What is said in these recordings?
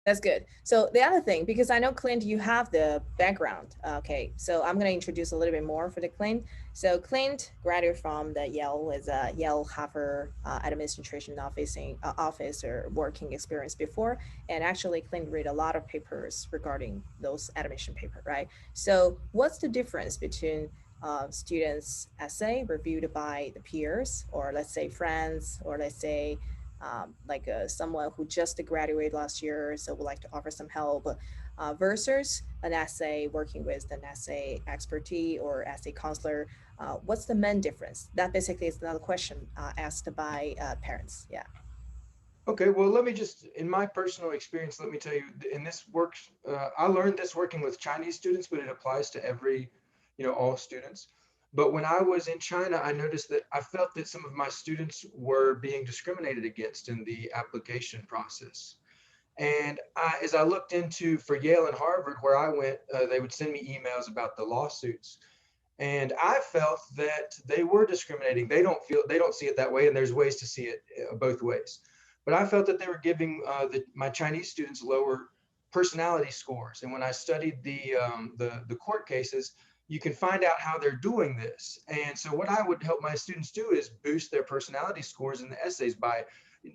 That's good. So the other thing, because I know Clint, you have the background. Okay, so I'm going to introduce a little bit more for the Clint. So Clint graduated from the Yale, is a Yale Harvard administration office or working experience before, and actually Clint read a lot of papers regarding those admission paper, right? So what's the difference between students' essay reviewed by the peers, or let's say friends, or let's say someone who just graduated last year, so would like to offer some help, versus an essay working with an essay expertise or essay counselor. What's the main difference? That basically is another question asked by parents. Yeah. Okay, well, let me just, in my personal experience, let me tell you, and this works, I learned this working with Chinese students, but it applies to every, all students. But when I was in China, I noticed that I felt that some of my students were being discriminated against in the application process. And as I looked into for Yale and Harvard, where I went, they would send me emails about the lawsuits. And I felt that they were discriminating. They don't see it that way, and there's ways to see it both ways. But I felt that they were giving my Chinese students lower personality scores. And when I studied the court cases, you can find out how they're doing this. And so what I would help my students do is boost their personality scores in the essays by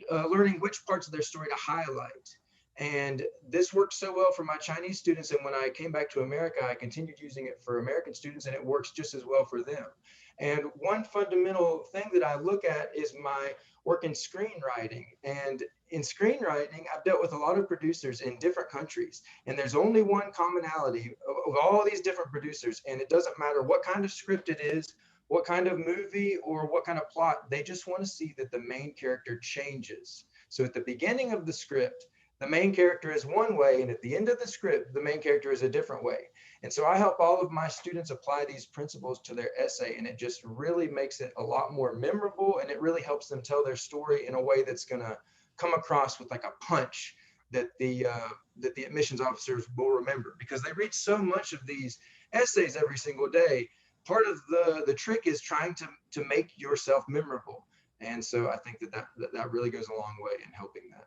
learning which parts of their story to highlight. And this worked so well for my Chinese students. And when I came back to America, I continued using it for American students, and it works just as well for them. And one fundamental thing that I look at is my work in screenwriting. And in screenwriting, I've dealt with a lot of producers in different countries, and there's only one commonality of all these different producers. And it doesn't matter what kind of script it is, what kind of movie, or what kind of plot, they just want to see that the main character changes. So at the beginning of the script, the main character is one way, and at the end of the script, the main character is a different way. And so I help all of my students apply these principles to their essay, and it just really makes it a lot more memorable, and it really helps them tell their story in a way that's going to come across with like a punch that the admissions officers will remember, because they read so much of these essays every single day. Part of the trick is trying to make yourself memorable. And so I think that really goes a long way in helping that.